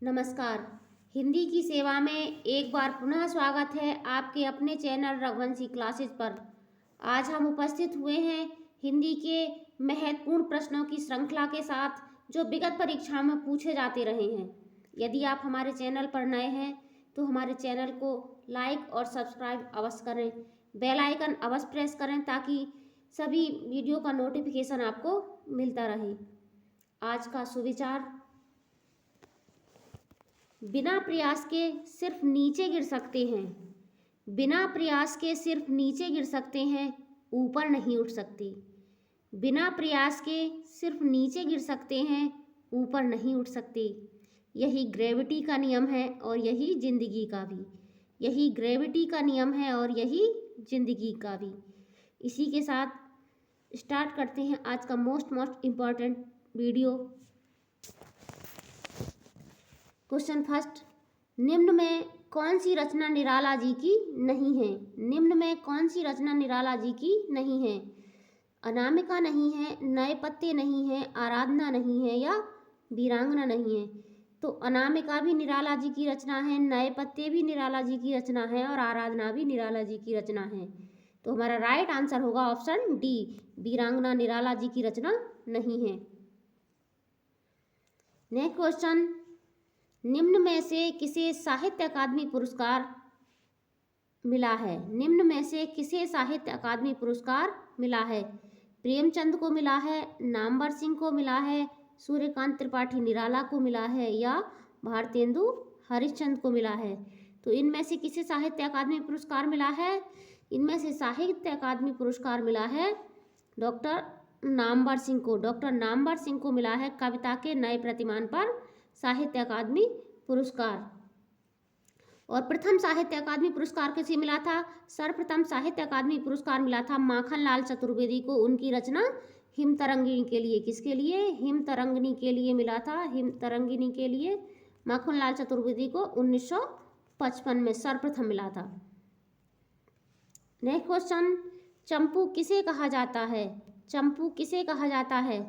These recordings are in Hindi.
नमस्कार। हिंदी की सेवा में एक बार पुनः स्वागत है आपके अपने चैनल रघुवंशी क्लासेज पर। आज हम उपस्थित हुए हैं हिंदी के महत्वपूर्ण प्रश्नों की श्रृंखला के साथ जो विगत परीक्षाओं में पूछे जाते रहे हैं। यदि आप हमारे चैनल पर नए हैं तो हमारे चैनल को लाइक और सब्सक्राइब अवश्य करें, बेल आइकन अवश्य प्रेस करें ताकि सभी वीडियो का नोटिफिकेशन आपको मिलता रहे। आज का सुविचार: बिना प्रयास के सिर्फ नीचे गिर सकते हैं, बिना प्रयास के सिर्फ नीचे गिर सकते हैं, ऊपर नहीं उठ सकते। बिना प्रयास के सिर्फ नीचे गिर सकते हैं, ऊपर नहीं उठ सकते। यही ग्रेविटी का नियम है और यही जिंदगी का भी। यही ग्रेविटी का नियम है और यही जिंदगी का भी। इसी के साथ स्टार्ट करते हैं आज का most important video. Question first, निम्न में कौन सी रचना निराला जी की नहीं है? निम्न में कौन सी रचना निराला जी की नहीं है? अनामिका नहीं है, नए पत्ते नहीं है, आराधना नहीं है या वीरांगना नहीं है। तो अनामिका भी निराला जी की रचना है, नए पत्ते भी निराला जी की रचना है और आराधना भी निराला जी की रचना है। तो हमारा राइट आंसर होगा ऑप्शन डी, वीरांगना निराला जी की रचना नहीं है। नेक्स्ट क्वेश्चन, निम्न में से किसे साहित्य अकादमी पुरस्कार मिला है? निम्न में से किसे साहित्य अकादमी पुरस्कार मिला है? प्रेमचंद को मिला है, नामवर सिंह को मिला है, सूर्यकांत त्रिपाठी निराला को मिला है या भारतेंदु हरिश्चंद्र को मिला है? तो इनमें से किसे साहित्य अकादमी पुरस्कार मिला है? इनमें से साहित्य अकादमी पुरस्कार मिला है डॉक्टर नामवर सिंह को। डॉक्टर नामवर सिंह को मिला है कविता के नए प्रतिमान पर साहित्य अकादमी पुरस्कार। और प्रथम साहित्य अकादमी पुरस्कार किसे मिला था? सर्वप्रथम साहित्य अकादमी पुरस्कार मिला था माखनलाल चतुर्वेदी को, उनकी रचना हिमतरंगिणी के लिए। किसके लिए? हिमतरंगिणी के लिए मिला था। हिमतरंगिणी के लिए माखनलाल चतुर्वेदी को 1955 में सर्वप्रथम मिला था। नेक्स्ट क्वेश्चन, चंपू किसे कहा जाता है? चंपू किसे कहा जाता है?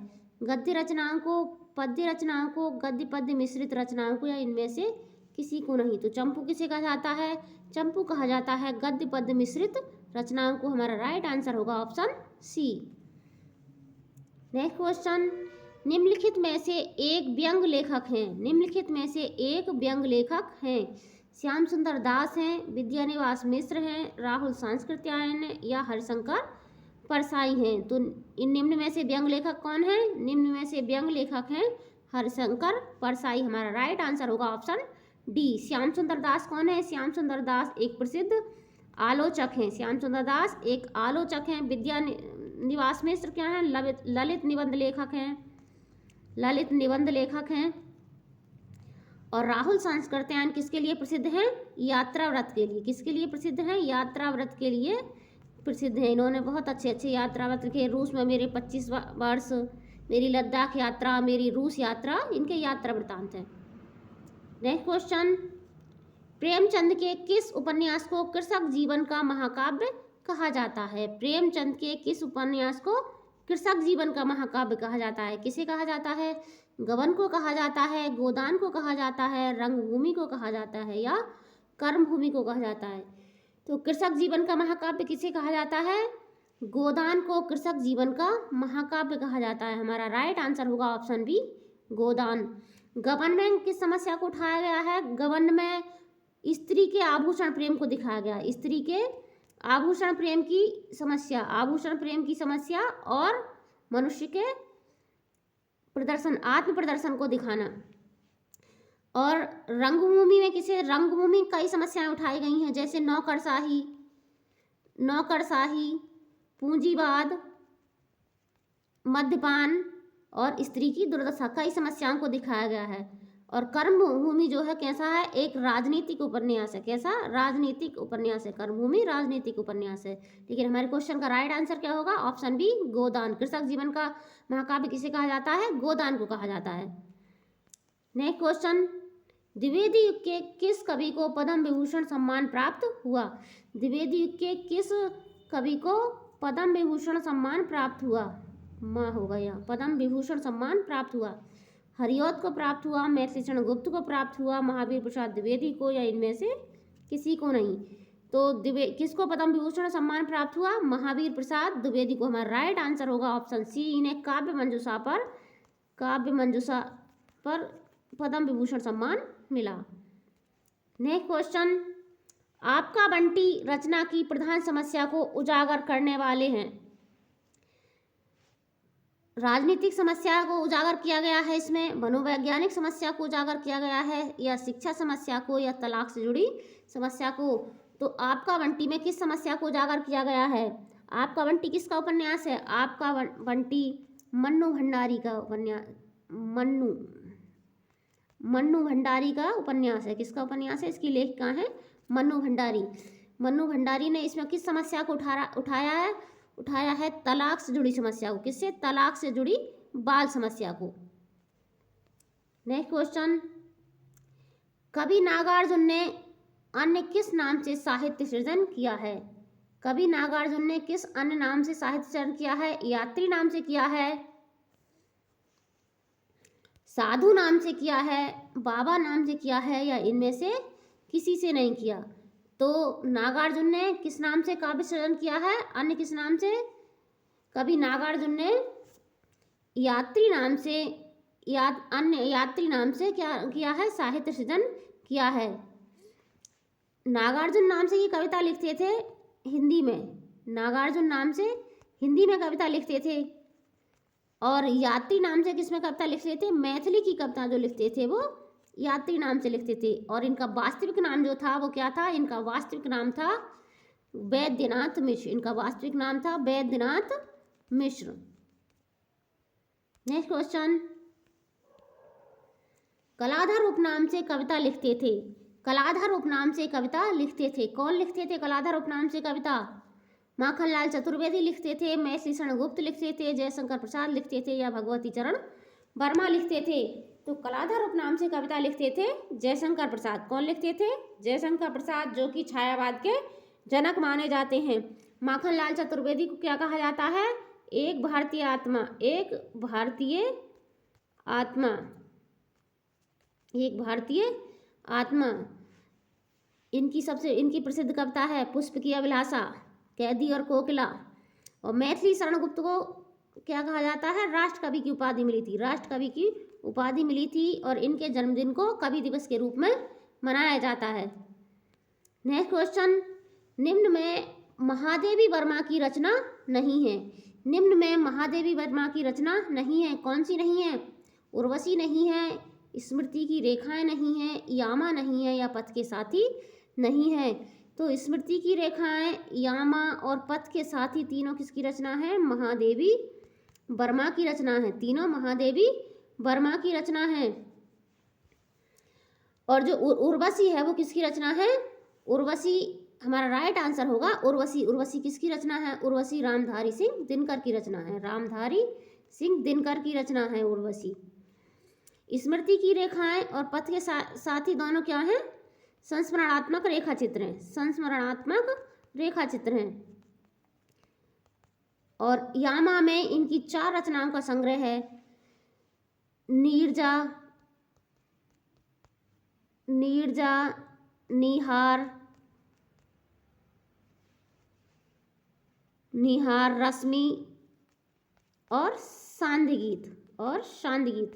गद्य रचनाओं को, पद्य रचनाओं को, गद्य पद्य मिश्रित रचनाओं को या इनमें से किसी को नहीं? तो चंपू किसे कहा जाता है? चंपू कहा जाता है गद्य पद्य मिश्रित रचनाओं को। हमारा राइट आंसर होगा ऑप्शन सी। नेक्स्ट क्वेश्चन, निम्नलिखित में से एक व्यंग लेखक हैं। निम्नलिखित में से एक व्यंग लेखक हैं। श्याम सुंदर दास हैं, विद्यानिवास मिश्र हैं, राहुल सांस्कृत्यायन या हरिशंकर परसाई हैं। तो इन निम्न में से व्यंग लेखक कौन है? निम्न में से व्यंग लेखक हैं हरिशंकर परसाई। हमारा राइट आंसर होगा ऑप्शन डी। श्याम सुंदर दास कौन है? श्याम सुंदर दास एक प्रसिद्ध आलोचक हैं। श्याम सुंदर दास एक आलोचक हैं। विद्यानिवास मिश्र क्या हैं? ललित निबंध लेखक हैं। ललित निबंध लेखक हैं। और राहुल सांस्कृत्यायन किसके लिए प्रसिद्ध हैं? यात्रा व्रत के लिए। किसके लिए प्रसिद्ध हैं? यात्रा व्रत के लिए प्रसिद्ध हैं। इन्होंने बहुत अच्छे अच्छे यात्रा व्रत लिखे। रूस में मेरे 25 वर्ष, मेरी लद्दाख यात्रा, मेरी रूस यात्रा, इनके यात्रा वृतांत हैं। नेक्स्ट क्वेश्चन, प्रेमचंद के किस उपन्यास को कृषक जीवन का महाकाव्य कहा जाता है? प्रेमचंद के किस उपन्यास को कृषक जीवन का महाकाव्य कहा जाता है? किसे कहा जाता है? गबन को कहा जाता है, गोदान को कहा जाता है, रंगभूमि को कहा जाता है या कर्मभूमि को कहा जाता है? तो कृषक जीवन का महाकाव्य किसे कहा जाता है? गोदान को कृषक जीवन का महाकाव्य कहा जाता है। हमारा राइट आंसर होगा ऑप्शन बी, गोदान। गबन में किस समस्या को उठाया गया है? गबन में स्त्री के आभूषण प्रेम को दिखाया गया। स्त्री के आभूषण प्रेम की समस्या, आभूषण प्रेम की समस्या और मनुष्य के प्रदर्शन, आत्म प्रदर्शन को दिखाना। और रंगभूमि में किसे? रंगभूमि कई समस्याएं उठाई गई हैं, जैसे नौकरशाही, पूंजीवाद, मद्यपान और स्त्री की दुर्दशा, कई समस्याओं को दिखाया गया है। और कर्मभूमि जो है कैसा है? एक राजनीतिक उपन्यास है। कैसा? राजनीतिक उपन्यास है। कर्मभूमि राजनीतिक उपन्यास है। ठीक है, हमारे क्वेश्चन का राइट आंसर क्या होगा? ऑप्शन बी, गोदान। कृषक जीवन का महाकाव्य किसे कहा जाता है? गोदान को कहा जाता है। नेक्स्ट क्वेश्चन, द्विवेदी युग के किस कवि को पद्म विभूषण सम्मान प्राप्त हुआ? द्विवेदी युग के किस कवि को पद्म विभूषण सम्मान प्राप्त हुआ? माँ होगा यहाँ, पद्म विभूषण सम्मान प्राप्त हुआ। हरिऔध को प्राप्त हुआ, मैथिली शरण गुप्त को प्राप्त हुआ, महावीर प्रसाद द्विवेदी को, या इनमें से किसी को नहीं। तो किसको पद्म विभूषण सम्मान प्राप्त हुआ? महावीर प्रसाद द्विवेदी को। हमारा राइट आंसर होगा ऑप्शन सी, इन्हें काव्य मंजूषा पर पद्म विभूषण सम्मान मिला। नेक्स्ट क्वेश्चन, आपका बंटी रचना की प्रधान समस्या को उजागर करने वाले हैं। राजनीतिक समस्या को उजागर किया गया है इसमें, मनोवैज्ञानिक समस्या को उजागर किया गया है, या शिक्षा समस्या को, या तलाक से जुड़ी समस्या को। तो आपका बंटी में किस समस्या को उजागर किया गया है? आपका बंटी किसका उपन्यास है? आपका बंटी मन्नू भंडारी का उपन्यास, मन्नू भंडारी का उपन्यास है। किसका उपन्यास है? इसकी लेखिका है मन्नू भंडारी। मन्नू भंडारी ने इसमें किस समस्या को उठाया है तलाक से जुड़ी समस्या को। किससे? तलाक से जुड़ी बाल समस्या को। नेक्स्ट क्वेश्चन, कवि नागार्जुन ने अन्य किस नाम से साहित्य सृजन किया है? कवि नागार्जुन ने किस अन्य नाम से साहित्य सृजन किया है? यात्री नाम से किया है, साधु नाम से किया है, बाबा नाम से किया है, या इनमें से किसी से नहीं किया। तो नागार्जुन ने किस नाम से काव्य सृजन किया है? अन्य किस नाम से? कवि नागार्जुन ने यात्री नाम से, अन्य यात्री नाम से क्या किया है? साहित्य सृजन किया है। नागार्जुन नाम से ये कविता लिखते थे हिंदी में, नागार्जुन नाम से हिंदी में कविता लिखते थे, और यात्री नाम से किसमें कविता लिखते थे? मैथिली की कविता जो लिखते थे वो यात्री नाम से लिखते थे। और इनका वास्तविक नाम जो था वो क्या था? इनका वास्तविक नाम था वैद्यनाथ मिश्र। इनका वास्तविक नाम था वैद्यनाथ मिश्र। नेक्स्ट क्वेश्चन, कलाधर उपनाम से कविता लिखते थे। कलाधर उपनाम से कविता लिखते थे। कौन लिखते थे कलाधर उपनाम से कविता? माखनलाल चतुर्वेदी लिखते थे, मैथिली शरण गुप्त लिखते थे, जयशंकर प्रसाद लिखते थे, या भगवती चरण वर्मा लिखते थे। तो कलाधर उपनाम से कविता लिखते थे जयशंकर प्रसाद। कौन लिखते थे? जयशंकर प्रसाद, जो कि छायावाद के जनक माने जाते हैं। माखनलाल चतुर्वेदी को क्या कहा जाता है? एक भारतीय आत्मा। एक भारतीय आत्मा, एक भारतीय आत्मा। इनकी प्रसिद्ध कविता है पुष्प की अभिलाषा, कैदी और कोकिला। और मैथिली शरण गुप्त को क्या कहा जाता है? राष्ट्र कवि की उपाधि मिली थी। राष्ट्र कवि की उपाधि मिली थी, और इनके जन्मदिन को कवि दिवस के रूप में मनाया जाता है। नेक्स्ट क्वेश्चन, निम्न में महादेवी वर्मा की रचना नहीं है। निम्न में महादेवी वर्मा की रचना नहीं है। कौन सी नहीं है? उर्वशी नहीं है, स्मृति की रेखाएं नहीं है, यामा नहीं है, या पथ के साथी नहीं है। तो स्मृति की रेखाएं, यामा और पथ के साथी तीनों किसकी रचना है? महादेवी वर्मा की रचना है। तीनों महादेवी वर्मा की रचना है। और जो उर्वशी है वो किसकी रचना है? उर्वशी हमारा राइट आंसर होगा उर्वशी। उर्वशी किसकी रचना है? उर्वशी रामधारी सिंह दिनकर की रचना है। रामधारी सिंह दिनकर की रचना है उर्वशी। स्मृति की रेखाएं और पथ के साथी दोनों क्या हैं? संस्मरणात्मक रेखा चित्र हैं। संस्मरणात्मक रेखा चित्र हैं। और यामा में इनकी 4 रचनाओं का संग्रह है। नीरजा, निहार, रश्मि और सांध्य गीत।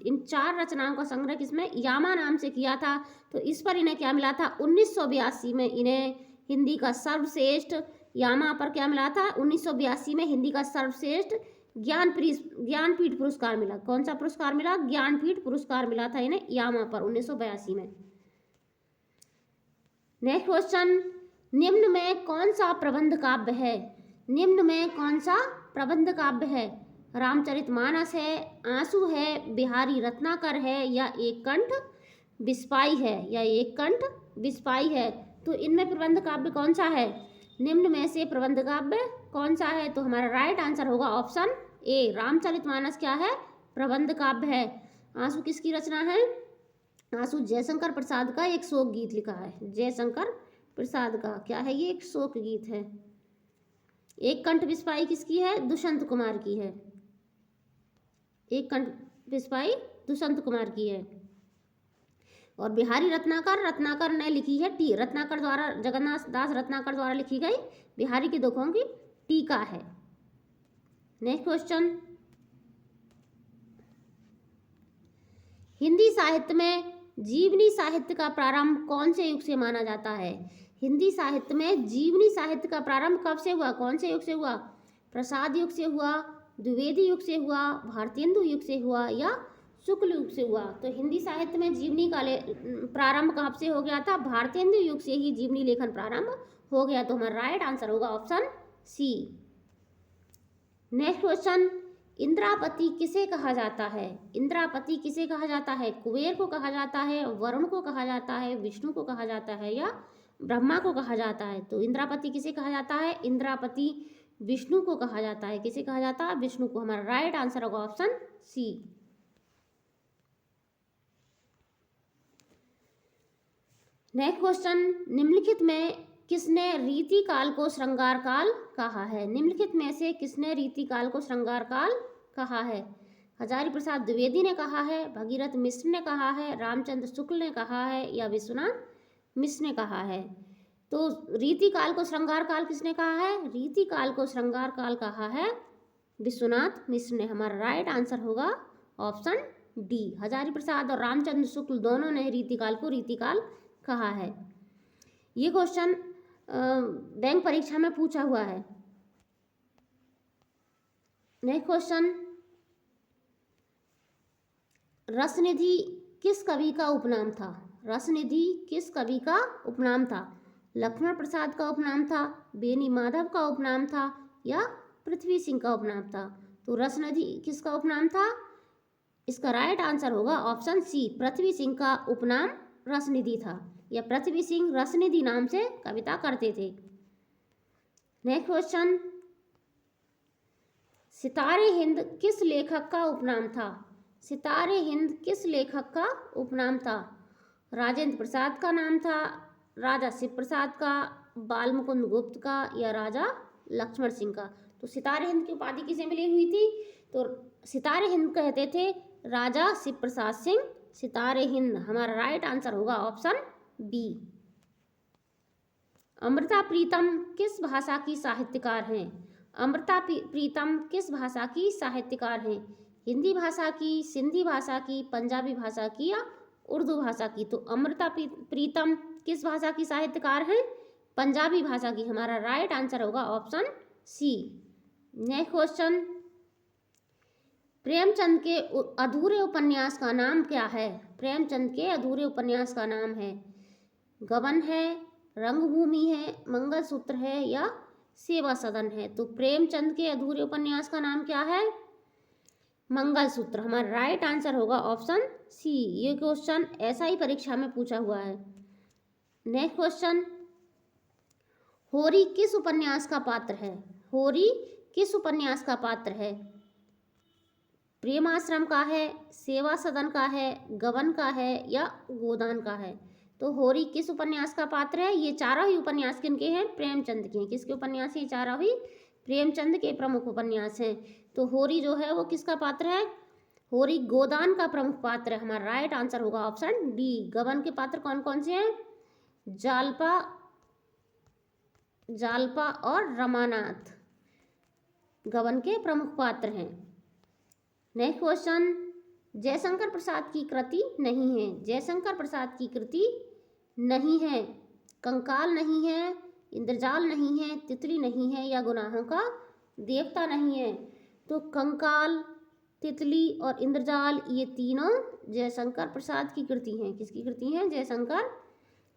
इन 4 रचनाओं का संग्रह किसमें? यामा नाम से किया था। तो इस पर इन्हें क्या मिला था? 1982 में इन्हें हिंदी का सर्वश्रेष्ठ, यामा पर क्या मिला था? 1982 में हिंदी का सर्वश्रेष्ठ ज्ञानपीठ पुरस्कार मिला। कौन सा पुरस्कार मिला? ज्ञानपीठ पुरस्कार मिला था इन्हें यामा पर 1982 में। नेक्स्ट क्वेश्चन, निम्न में कौन सा प्रबंध काव्य है? निम्न में कौन सा प्रबंध काव्य है? रामचरितमानस है, आंसू है, बिहारी रत्नाकर है, या एक कंठ बिस्पाई है। तो इनमें प्रबंध काव्य कौन सा है? निम्न में से प्रबंध काव्य कौन सा है? तो हमारा राइट आंसर होगा ऑप्शन ए, रामचरितमानस क्या है? प्रबंध काव्य है। आंसू किसकी रचना है? आंसू जयशंकर प्रसाद का एक शोक गीत लिखा है। जयशंकर प्रसाद का क्या है? ये एक शोक गीत है। एक कंठ बिस्पाई किसकी है? दुष्यंत कुमार की है। एक कंठ बिस्पाई दुष्यंत कुमार की है। और बिहारी रत्नाकर ने लिखी है रत्नाकर द्वारा, जगन्नाथ दास रत्नाकर द्वारा लिखी गई बिहारी के दुखों की टीका है। नेक्स्ट क्वेश्चन, हिंदी साहित्य में जीवनी साहित्य का प्रारंभ कौन से युग से माना जाता है? हिंदी साहित्य में जीवनी साहित्य का प्रारंभ कब से हुआ, कौन से युग से हुआ? प्रसाद युग से हुआ, द्विवेदी युग से हुआ, भारतेंदु युग से हुआ या शुक्ल युग से हुआ? तो हिंदी साहित्य में जीवनी का प्रारंभ कब से हो गया था? भारतेंदु युग से ही जीवनी लेखन प्रारंभ हो गया। तो हमारा राइट आंसर होगा ऑप्शन सी। नेक्स्ट क्वेश्चन, इंद्रापति किसे कहा जाता है? इंद्रापति किसे कहा जाता है? कुबेर को कहा जाता है, वरुण को कहा जाता है, विष्णु को कहा जाता है या ब्रह्मा को कहा जाता है? तो इंद्रापति किसे कहा जाता है? इंद्रापति विष्णु को कहा जाता है। किसे कहा जाता है? विष्णु को। हमारा राइट आंसर होगा ऑप्शन सी। नेक्स्ट क्वेश्चन, निम्नलिखित में किसने रीति काल को श्रृंगार काल कहा है? निम्नलिखित में से किसने रीति काल को श्रृंगार काल कहा है? हजारी प्रसाद द्विवेदी ने कहा है, भगीरथ मिश्र ने कहा है, रामचंद्र शुक्ल ने कहा है या विश्वनाथ मिश्र ने कहा है? तो रीति काल को श्रृंगार काल किसने कहा है? रीति काल को श्रृंगार काल कहा है विश्वनाथ मिश्र ने। हमारा राइट आंसर होगा ऑप्शन डी। हजारी प्रसाद और रामचंद्र शुक्ल दोनों ने रीति काल को रीति काल कहा है। ये क्वेश्चन बैंक परीक्षा में पूछा हुआ है। नेक्स्ट क्वेश्चन, रसनिधि किस कवि का उपनाम था? रसनिधि किस कवि का उपनाम था? लक्ष्मण प्रसाद का उपनाम था, बेनी माधव का उपनाम था या पृथ्वी सिंह का उपनाम था? तो रसनिधि किसका उपनाम था? इसका राइट आंसर होगा ऑप्शन सी, पृथ्वी सिंह का उपनाम रसनिधि था या पृथ्वी सिंह रसनिधि नाम से कविता करते थे। नेक्स्ट क्वेश्चन, सितारे हिंद किस लेखक का उपनाम था? सितारे हिंद किस लेखक का उपनाम था? राजेंद्र प्रसाद का नाम था, राजा शिव प्रसाद का, बाल मुकुंद गुप्त का या राजा लक्ष्मण सिंह का? तो सितारे हिंद की उपाधि किसे मिली हुई थी? तो सितारे हिंद कहते थे राजा शिव प्रसाद सिंह सितारे हिंद। हमारा राइट आंसर होगा ऑप्शन बी। अमृता प्रीतम किस भाषा की साहित्यकार हैं? अमृता प्रीतम किस भाषा की साहित्यकार हैं? हिंदी भाषा की, सिंधी भाषा की, पंजाबी भाषा की या उर्दू भाषा की? तो अमृता प्रीतम किस भाषा की साहित्यकार हैं? पंजाबी भाषा की। हमारा राइट आंसर होगा option C. Next question, Premchand के अधूरे उपन्यास का नाम क्या है? प्रेमचंद के अधूरे उपन्यास का नाम है गबन है, रंगभूमि है, मंगलसूत्र है या सेवा सदन है? तो प्रेमचंद के अधूरे उपन्यास का नाम क्या है? मंगलसूत्र। हमारा राइट आंसर होगा ऑप्शन सी। ये क्वेश्चन ऐसा ही परीक्षा में पूछा हुआ है। नेक्स्ट क्वेश्चन, होरी किस उपन्यास का पात्र है? होरी किस उपन्यास का पात्र है? प्रेमाश्रम का है, सेवा सदन का है, गबन का है या गोदान का है? तो होरी किस उपन्यास का पात्र है? ये चारों ही उपन्यास किनके हैं? प्रेमचंद के हैं। किसके उपन्यास हैं? चारों ही प्रेमचंद के प्रमुख उपन्यास हैं। तो होरी जो है वो किसका पात्र है? होरी गोदान का प्रमुख पात्र है। हमारा राइट आंसर होगा ऑप्शन डी। गबन के पात्र कौन कौन से हैं? जालपा और रमानाथ गबन के प्रमुख पात्र हैं। नेक्स्ट क्वेश्चन, जयशंकर प्रसाद की कृति नहीं है। जयशंकर प्रसाद की कृति नहीं है। कंकाल नहीं है, इंद्रजाल नहीं है, तितली नहीं है या गुनाहों का देवता नहीं है? तो कंकाल, तितली और इंद्रजाल ये तीनों जयशंकर प्रसाद की कृति हैं। किसकी कृति हैं? जयशंकर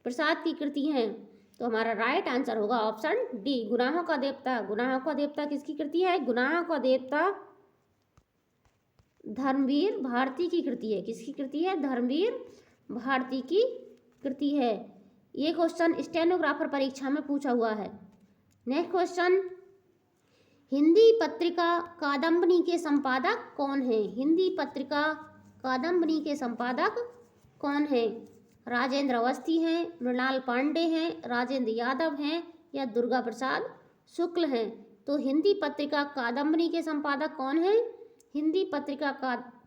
प्रसाद की कृति हैं। तो हमारा राइट आंसर होगा ऑप्शन डी, गुनाहों का देवता। गुनाहों का देवता किसकी कृति है? गुनाहों का देवता धर्मवीर भारती की कृति है। किसकी कृति है? धर्मवीर भारती की कृति है। ये क्वेश्चन स्टेनोग्राफर परीक्षा में पूछा हुआ है। नेक्स्ट क्वेश्चन, हिंदी पत्रिका कादम्बनी के संपादक कौन है? हिंदी पत्रिका कादम्बनी के संपादक कौन है? राजेंद्र अवस्थी हैं, मृणाल पांडे हैं, राजेंद्र यादव हैं या दुर्गा प्रसाद शुक्ल हैं? तो हिंदी पत्रिका कादम्बनी के संपादक कौन है? हिंदी पत्रिका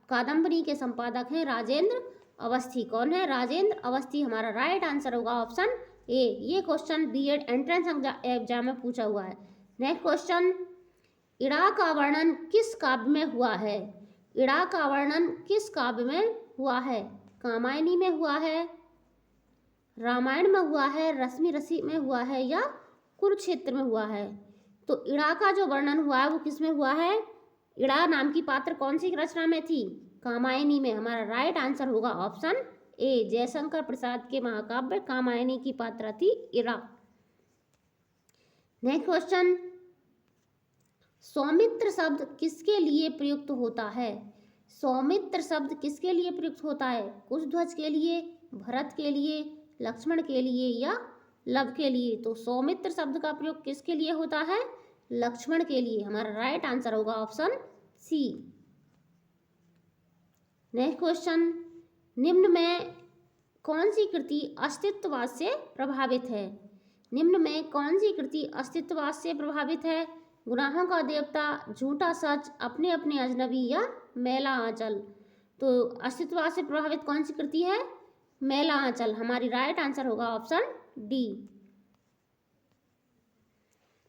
कादम्बरी के संपादक हैं राजेंद्र अवस्थी। कौन है? राजेंद्र अवस्थी। हमारा राइट आंसर होगा ऑप्शन ए। ये क्वेश्चन बीएड एंट्रेंस एग्जाम में पूछा हुआ है। नेक्स्ट क्वेश्चन, इड़ा का वर्णन किस काव्य में हुआ है? इड़ा का वर्णन किस काव्य में हुआ है? कामायनी में हुआ है, रामायण में हुआ है, रश्मि रसी में हुआ है या कुरुक्षेत्र में हुआ है? तो इड़ा का जो वर्णन हुआ है वो किस में हुआ है? इड़ा नाम की पात्र कौन सी रचना में थी? कामायनी में। हमारा राइट आंसर होगा ऑप्शन ए। जयशंकर प्रसाद के महाकाव्य कामायनी की पात्रा थी इड़ा। नेक्स्ट क्वेश्चन, सौमित्र शब्द किसके लिए प्रयुक्त होता है? सौमित्र शब्द किसके लिए प्रयुक्त होता है? कुशध्वज के लिए, भरत के लिए, लक्ष्मण के लिए या लव के लिए? तो सौमित्र शब्द का प्रयोग किसके लिए होता है? लक्ष्मण के लिए। हमारा राइट आंसर होगा ऑप्शन सी। नेक्स्ट क्वेश्चन, निम्न में कौन सी कृति अस्तित्ववाद से प्रभावित है? निम्न में कौन सी कृति अस्तित्ववाद से प्रभावित है? गुनाहों का देवता, झूठा सच, अपने अपने अजनबी या मैला आंचल? तो अस्तित्ववाद से प्रभावित कौन सी कृति है? मैला आंचल। हमारी राइट आंसर होगा ऑप्शन डी।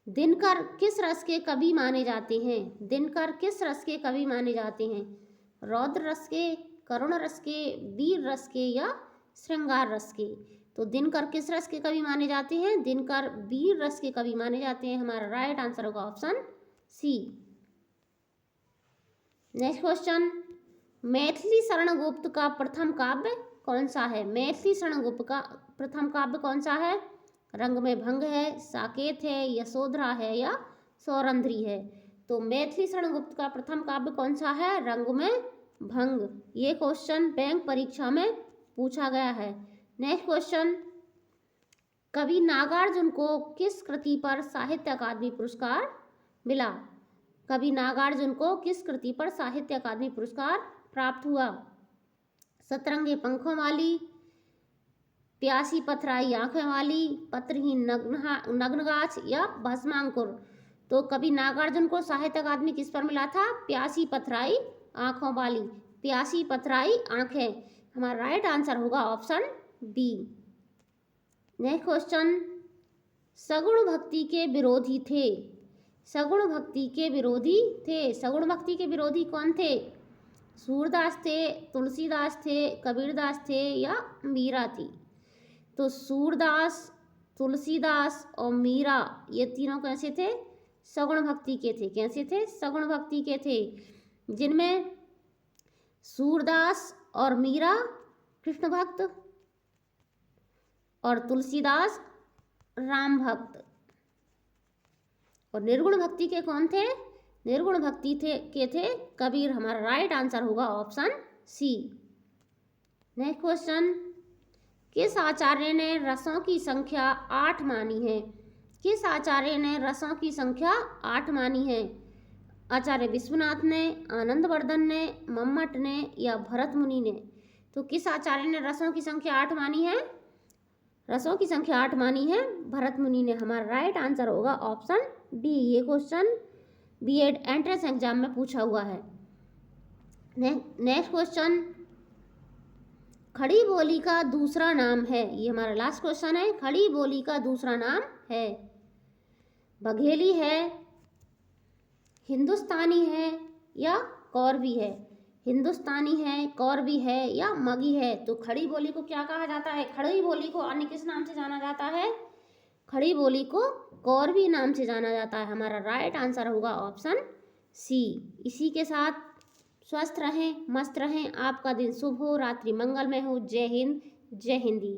दिनकर किस रस के कवि माने जाते हैं? दिनकर किस रस के कवि माने जाते हैं? रौद्र रस के, करुण रस के, वीर रस के या श्रृंगार रस के? तो दिनकर किस रस के कवि माने जाते हैं? दिनकर वीर रस के कवि माने जाते हैं। हमारा राइट आंसर होगा option C. Next question, Maithili Sharan Gupt का प्रथम काव्य कौन सा है? मैथिली शरण गुप्त का प्रथम काव्य कौन सा है? रंग में भंग है, साकेत है, यशोधरा है या सौरंध्री है? तो मैथिली शरण गुप्त का प्रथम काव्य कौन सा है? रंग में भंग। ये क्वेश्चन बैंक परीक्षा में पूछा गया है। नेक्स्ट क्वेश्चन, कवि नागार्जुन को किस कृति पर साहित्य अकादमी पुरस्कार मिला? कवि नागार्जुन को किस कृति पर साहित्य अकादमी पुरस्कार प्राप्त हुआ? सतरंगे पंखों वाली, प्यासी पथराई आंखें वाली, पत्रहीन नग्नगाछ या भस्मांकुर? तो कवि नागार्जुन को साहित्य अकादमी किस पर मिला था? प्यासी पथराई आंखों वाली। प्यासी पथराई आंखें। हमारा राइट आंसर होगा ऑप्शन बी। नेक्स्ट क्वेश्चन, सगुण भक्ति के विरोधी थे? सगुण भक्ति के विरोधी थे। सगुण भक्ति के विरोधी कौन थे? सूरदास थे, तुलसीदास थे, कबीरदास थे या मीरा थी? तो सूरदास, तुलसीदास और मीरा ये तीनों कैसे थे? सगुण भक्ति के थे। कैसे थे? सगुण भक्ति के थे, जिनमें सूरदास और मीरा कृष्ण भक्त और तुलसीदास राम भक्त। और निर्गुण भक्ति के कौन थे? निर्गुण भक्ति थे कबीर। हमारा राइट आंसर होगा ऑप्शन सी। नेक्स्ट क्वेश्चन, किस आचार्य ने रसों की संख्या 8 मानी है? किस आचार्य ने रसों की संख्या 8 मानी है? आचार्य विश्वनाथ ने, आनंदवर्धन ने, मम्मट ने या भरत मुनि ने? तो किस आचार्य ने रसों की संख्या 8 मानी है? रसों की संख्या 8 मानी है भरत मुनि ने। हमारा राइट आंसर होगा ऑप्शन डी। ये क्वेश्चन बीएड एंट्रेंस एग्जाम में पूछा हुआ है। नेक्स्ट क्वेश्चन, खड़ी बोली का दूसरा नाम है? ये हमारा लास्ट क्वेश्चन है। खड़ी बोली का दूसरा नाम है? बघेली है, हिंदुस्तानी है या कौरवी है? हिंदुस्तानी है, कौरवी है या मगी है? तो खड़ी बोली को क्या कहा जाता है? खड़ी बोली को अन्य किस नाम से जाना जाता है? खड़ी बोली को कौरवी नाम से जाना जाता है। हमारा राइट आंसर होगा ऑप्शन सी। इसी के साथ स्वस्थ रहें, मस्त रहें, आपका दिन शुभ हो, रात्रि मंगलमय हो। जय हिंद, जय हिंदी।